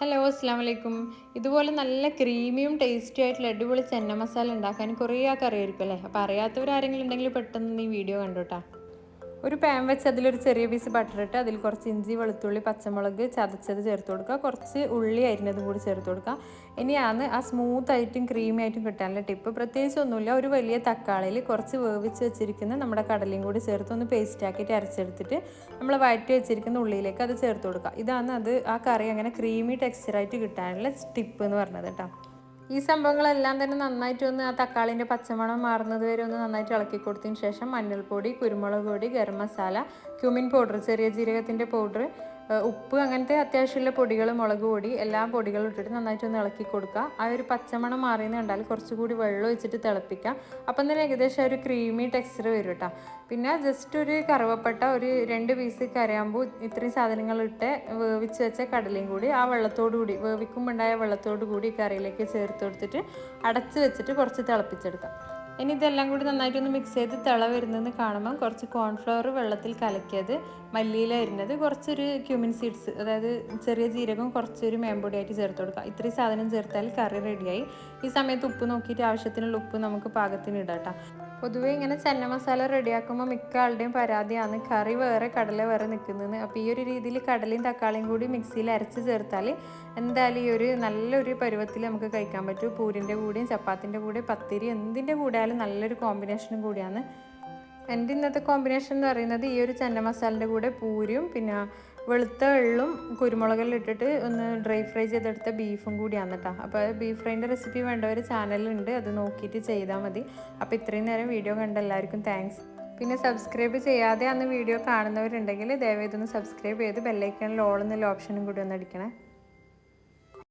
Hello അസ്സാം വലൈക്കും. ഇതുപോലെ നല്ല ക്രീമിയും ടേസ്റ്റി ആയിട്ടുള്ള അടിപൊളി ചെന്ന മസാല ഉണ്ടാക്കാൻ കുറേ ആൾക്ക് അറിയായിരിക്കും അല്ലേ. അപ്പോൾ അറിയാത്തവരാരെങ്കിലും ഉണ്ടെങ്കിൽ പെട്ടെന്ന് ഈ വീഡിയോ കണ്ടോട്ടാ. ഒരു പാൻ വെച്ച് അതിലൊരു ചെറിയ പീസ് ബട്ടർ ഇട്ട് അതിൽ കുറച്ച് ഇഞ്ചി വെളുത്തുള്ളി പച്ചമുളക് ചതച്ചത് ചേർത്ത് കൊടുക്കുക. കുറച്ച് ഉള്ളി അരിഞ്ഞതും കൂടി ചേർത്ത് കൊടുക്കുക. ഇനിയാണ് ആ സ്മൂത്ത് ആയിട്ടും ക്രീമി ആയിട്ടും കിട്ടാനുള്ള ടിപ്പ്. പ്രത്യേകിച്ച് ഒന്നുമില്ല, ഒരു വലിയ തക്കാളിയിൽ കുറച്ച് വേവിച്ച് വെച്ചിരിക്കുന്ന നമ്മുടെ കടലയും കൂടി ചേർത്ത് ഒന്ന് പേസ്റ്റ് ആക്കിയിട്ട് അരച്ചെടുത്തിട്ട് നമ്മൾ വഴറ്റി വെച്ചിരിക്കുന്ന ഉള്ളിയിലേക്ക് അത് ചേർത്ത് കൊടുക്കുക. ഇതാണ് ആ കറി അങ്ങനെ ക്രീമി ടെക്സ്ചറായിട്ട് കിട്ടാനുള്ള ടിപ്പ് എന്ന് പറഞ്ഞത് കേട്ടോ. ഈ സംഭവങ്ങളെല്ലാം തന്നെ നന്നായിട്ട് ഒന്ന് ആ തക്കാളിൻ്റെ പച്ചമണം മാറുന്നത് വരെ ഒന്ന് നന്നായിട്ട് ഇളക്കി കൊടുത്തതിന് ശേഷം മഞ്ഞൾപ്പൊടി, കുരുമുളക് പൊടി, ഗരം മസാല, ക്യുമിൻ പൗഡർ, ചെറിയ ജീരകത്തിൻ്റെ പൗഡർ, ഉപ്പ്, അങ്ങനത്തെ അത്യാവശ്യമുള്ള പൊടികൾ, മുളക് പൊടി, എല്ലാ പൊടികളും ഇട്ടിട്ട് നന്നായിട്ട് ഒന്ന് ഇളക്കി കൊടുക്കുക. ആ ഒരു പച്ചമണം മാറിയെന്ന് കണ്ടാൽ കുറച്ചുകൂടി വെള്ളം ഒഴിച്ചിട്ട് തിളപ്പിക്കുക. അപ്പം തന്നെ ഏകദേശം ഒരു ക്രീമി ടെക്സ്ചർ വരും കേട്ടോ. പിന്നെ ജസ്റ്റ് ഒരു കറുവപ്പട്ട, ഒരു 2 പീസ് കരയാമ്പൂ, ഇത്രയും സാധനങ്ങളിട്ട് വേവിച്ച് വെച്ച കടലയും കൂടി ആ വെള്ളത്തോടു കൂടി വേവിക്കുമ്പോൾ ഉണ്ടായ വെള്ളത്തോടു കൂടി കറിയിലേക്ക് ചേർത്ത് കൊടുത്തിട്ട് അടച്ച് വെച്ചിട്ട് കുറച്ച് തിളപ്പിച്ചെടുക്കാം. ഇനി ഇതെല്ലാം കൂടി നന്നായിട്ടൊന്ന് മിക്സ് ചെയ്ത് തിള വരുന്നതെന്ന് കാണുമ്പോൾ കുറച്ച് കോൺഫ്ലവർ വെള്ളത്തിൽ കലക്കിയത്, മല്ലിയില അരിഞ്ഞത്, കുറച്ചൊരു ക്യുമിൻ സീഡ്സ്, അതായത് ചെറിയ ജീരകം കുറച്ചൊരു മേമ്പൊടിയായിട്ട് ചേർത്ത് കൊടുക്കുക. ഇത്രയും സാധനം ചേർത്താൽ കറി റെഡിയായി. ഈ സമയത്ത് ഉപ്പ് നോക്കിയിട്ട് ആവശ്യത്തിനുള്ള ഉപ്പ് നമുക്ക് പാകത്തിന് ഇടാം കേട്ടോ. പൊതുവേ ഇങ്ങനെ ചെന്ന മസാല റെഡിയാക്കുമ്പോൾ മിക്ക ആളുടെയും പരാതിയാണ് കറി വേറെ കടല വേറെ നിൽക്കുന്നതെന്ന്. അപ്പോൾ ഈ ഒരു രീതിയിൽ കടലയും തക്കാളിയും കൂടി മിക്സിയിൽ അരച്ച് ചേർത്താൽ എന്തായാലും ഈ ഒരു നല്ലൊരു പരുവത്തിൽ നമുക്ക് കഴിക്കാൻ പറ്റും. പൂരിൻ്റെ കൂടെയും ചപ്പാത്തിൻ്റെ കൂടെ പത്തിരി എന്തിൻ്റെ കൂടെ ആയാലും നല്ലൊരു കോമ്പിനേഷനും കൂടിയാണ്. എൻ്റെ ഇന്നത്തെ കോമ്പിനേഷൻ എന്ന് പറയുന്നത് ഈ ഒരു ചെന്ന മസാലൻ്റെ കൂടെ പൂരിയും പിന്നെ വെളുത്ത എള്ളും കുരുമുളകെല്ലാം ഇട്ടിട്ട് ഒന്ന് ഡ്രൈ ഫ്രൈ ചെയ്തെടുത്ത ബീഫും കൂടിയാണ് കേട്ടോ. അപ്പോൾ ബീഫ് ഫ്രൈൻ്റെ റെസിപ്പി വേണ്ടവർ ചാനലുണ്ട്, അത് നോക്കിയിട്ട് ചെയ്താൽ മതി. അപ്പോൾ ഇത്രയും നേരം വീഡിയോ കണ്ട എല്ലാവർക്കും താങ്ക്സ്. പിന്നെ സബ്സ്ക്രൈബ് ചെയ്യാതെ അന്ന് വീഡിയോ കാണുന്നവരുണ്ടെങ്കിൽ ദയവായി ഇതൊന്ന് സബ്സ്ക്രൈബ് ചെയ്ത് ബെല്ലൈക്കണിൽ ഓൾ എന്നുള്ള ഓപ്ഷനും കൂടി ഒന്ന് അടിക്കണേ.